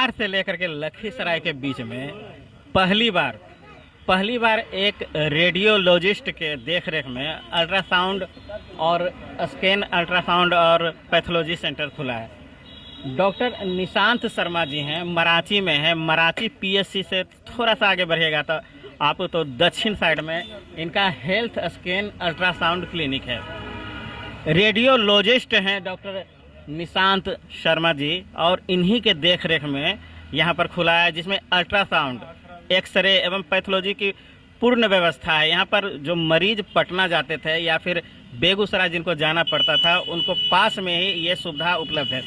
बाढ़ से लेकर के लखीसराय के बीच में पहली बार एक रेडियोलॉजिस्ट के देखरेख में अल्ट्रासाउंड और स्कैन अल्ट्रासाउंड और पैथोलॉजी सेंटर खुला है। डॉक्टर निशांत शर्मा जी हैं, मराठी में है। मराठी पीएससी से थोड़ा सा आगे बढ़िएगा तो आप तो दक्षिण साइड में इनका हेल्थ स्कैन अल्ट्रासाउंड क्लिनिक है। रेडियोलॉजिस्ट हैं डॉक्टर निशांत शर्मा जी और इन्हीं के देखरेख में यहाँ पर खुला है, जिसमें अल्ट्रासाउंड, एक्सरे एवं पैथोलॉजी की पूर्ण व्यवस्था है। यहाँ पर जो मरीज पटना जाते थे या फिर बेगूसराय जिनको जाना पड़ता था, उनको पास में ही ये सुविधा उपलब्ध है।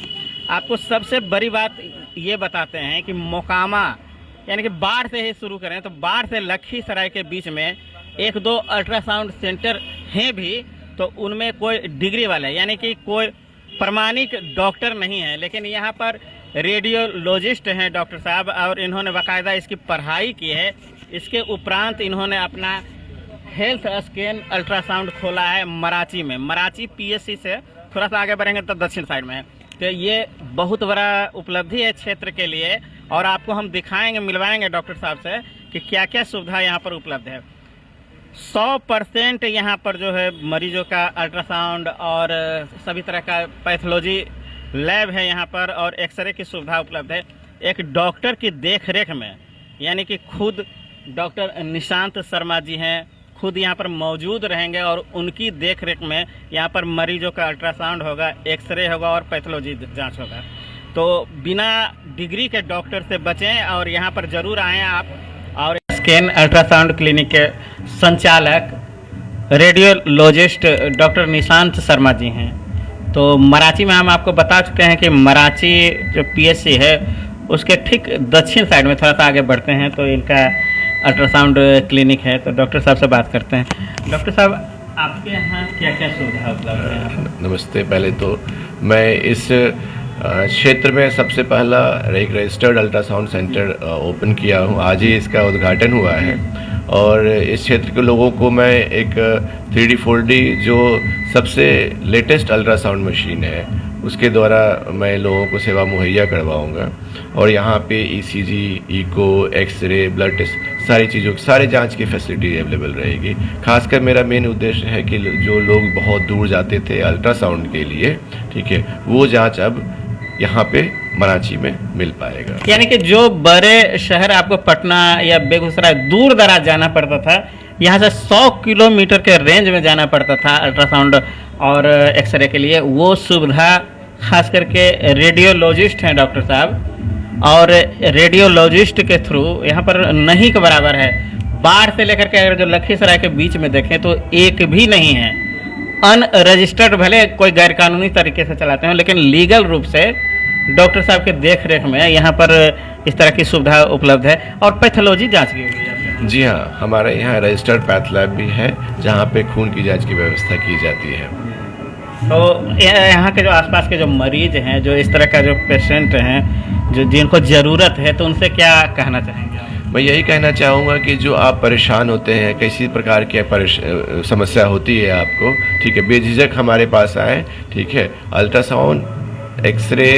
आपको सबसे बड़ी बात ये बताते हैं कि मोकामा यानी कि बाढ़ से ही शुरू करें तो बाढ़ से लखीसराय के बीच में एक दो अल्ट्रासाउंड सेंटर हैं भी, तो उनमें कोई डिग्री वाले यानी कि कोई प्रमाणिक डॉक्टर नहीं है, लेकिन यहाँ पर रेडियोलॉजिस्ट हैं डॉक्टर साहब और इन्होंने बाकायदा इसकी पढ़ाई की है। इसके उपरांत इन्होंने अपना हेल्थ स्कैन अल्ट्रासाउंड खोला है मराठी में। मराठी पीएससी से थोड़ा सा आगे बढ़ेंगे तो दक्षिण साइड में है। तो ये बहुत बड़ा उपलब्धि है क्षेत्र के लिए और आपको हम दिखाएंगे, मिलवाएंगे डॉक्टर साहब से कि क्या क्या सुविधा यहाँ पर उपलब्ध है। 100% यहाँ पर जो है मरीजों का अल्ट्रासाउंड और सभी तरह का पैथोलॉजी लैब है यहाँ पर और एक्सरे की सुविधा उपलब्ध है। एक डॉक्टर की देखरेख में, यानी कि खुद डॉक्टर निशांत शर्मा जी हैं, खुद यहाँ पर मौजूद रहेंगे और उनकी देखरेख में यहाँ पर मरीजों का अल्ट्रासाउंड होगा, एक्सरे होगा और पैथोलॉजी जांच होगा। तो बिना डिग्री के डॉक्टर से बचें और यहाँ पर ज़रूर आएँ आप। और स्कैन अल्ट्रासाउंड क्लिनिक के संचालक रेडियोलॉजिस्ट डॉक्टर निशांत शर्मा जी हैं। तो मराठी में हम आपको बता चुके हैं कि मराठी जो पीएससी है उसके ठीक दक्षिण साइड में थोड़ा सा आगे बढ़ते हैं तो इनका अल्ट्रासाउंड क्लिनिक है। तो डॉक्टर साहब से बात करते हैं। डॉक्टर साहब, आपके यहाँ क्या क्या सुविधा उपलब्ध है? नमस्ते। पहले तो मैं इस क्षेत्र में सबसे पहला एक रजिस्टर्ड अल्ट्रासाउंड सेंटर ओपन किया हूँ। आज ही इसका उद्घाटन हुआ है और इस क्षेत्र के लोगों को मैं एक 3D 4D जो सबसे लेटेस्ट अल्ट्रासाउंड मशीन है उसके द्वारा मैं लोगों को सेवा मुहैया करवाऊंगा। और यहाँ पे ECG, echo, X ray, blood test सारी चीज़ों की सारे जांच की फैसिलिटी अवेलेबल रहेगी। खासकर मेरा मेन उद्देश्य है कि जो लोग बहुत दूर जाते थे अल्ट्रासाउंड के लिए, ठीक है, वो जांच अब यहाँ पे मराठी में मिल पाएगा। यानी कि जो बड़े शहर आपको पटना या बेगूसराय दूर दराज जाना पड़ता था, यहाँ से 100 किलोमीटर के रेंज में जाना पड़ता था अल्ट्रासाउंड और एक्सरे के लिए, वो सुविधा खास करके रेडियोलॉजिस्ट हैं डॉक्टर साहब और रेडियोलॉजिस्ट के थ्रू यहाँ पर नहीं के बराबर है। बाढ़ से लेकर के अगर जो लखीसराय के बीच में देखें तो एक भी नहीं है। अनरजिस्टर्ड भले कोई गैरकानूनी तरीके से चलाते हैं, लेकिन लीगल रूप से डॉक्टर साहब के देख रेख में यहाँ पर इस तरह की सुविधा उपलब्ध है। और पैथोलॉजी जांच की हुई है? जी हाँ, हमारे यहाँ रजिस्टर्ड पैथ लैब भी है जहाँ पे खून की जांच की व्यवस्था की जाती है। तो यहाँ के जो आसपास के जो मरीज हैं, जो इस तरह का जो पेशेंट हैं, जो जिनको ज़रूरत है, तो उनसे क्या कहना चाहेंगे? मैं यही कहना चाहूँगा कि जो आप परेशान होते हैं, किसी प्रकार की समस्या होती है आपको, ठीक है, बेझिझक हमारे पास आए, ठीक है। अल्ट्रासाउंड, एक्सरे,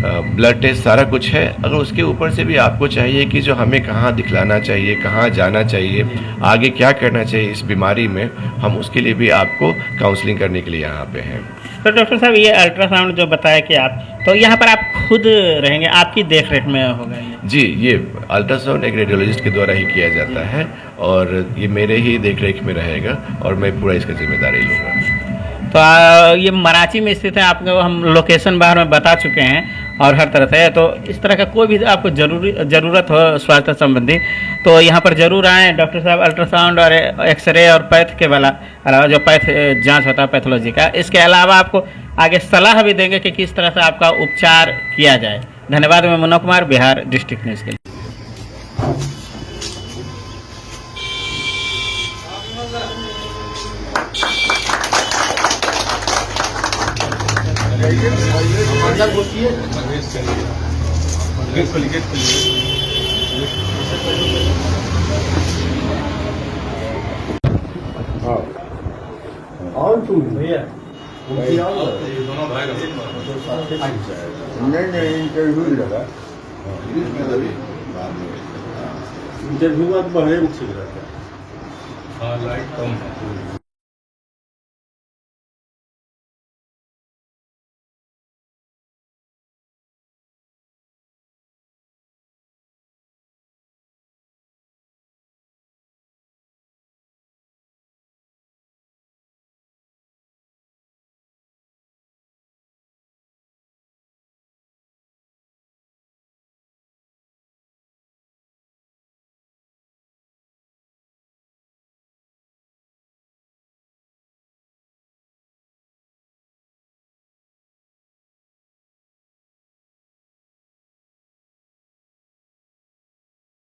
ब्लड टेस्ट सारा कुछ है। अगर उसके ऊपर से भी आपको चाहिए कि जो हमें कहाँ दिखलाना चाहिए, कहाँ जाना चाहिए, आगे क्या करना चाहिए इस बीमारी में, हम उसके लिए भी आपको काउंसलिंग करने के लिए यहाँ पे हैं। तो डॉक्टर साहब, ये अल्ट्रासाउंड जो बताया कि आप, तो यहाँ पर आप खुद रहेंगे, आपकी देख रेख में होगा ये? जी, ये अल्ट्रासाउंड एक रेडियोलॉजिस्ट के द्वारा ही किया जाता है और ये मेरे ही देख रेख में रहेगा और मैं पूरा इसका जिम्मेदारी लूँगा। तो ये मराठी में स्थित है। आपको हम लोकेशन बाहर में बता चुके हैं और हर तरह से, तो इस तरह का कोई भी आपको ज़रूरत हो स्वास्थ्य संबंधी तो यहाँ पर ज़रूर आएँ। डॉक्टर साहब अल्ट्रासाउंड और एक्सरे और पैथ के अलावा जो पैथ जांच होता है पैथोलॉजी का, इसके अलावा आपको आगे सलाह भी देंगे कि किस तरह से आपका उपचार किया जाए। धन्यवाद। मैं मनोज कुमार, बिहार डिस्ट्रिक्ट न्यूज़ के लिए। और तू भैया नहीं इंटरव्यू लगा इंग्लिश में तो भी बाद में हाँ। इंटरव्यू में तो बड़े में ठीक रहता है। हाँ लाइट कम है।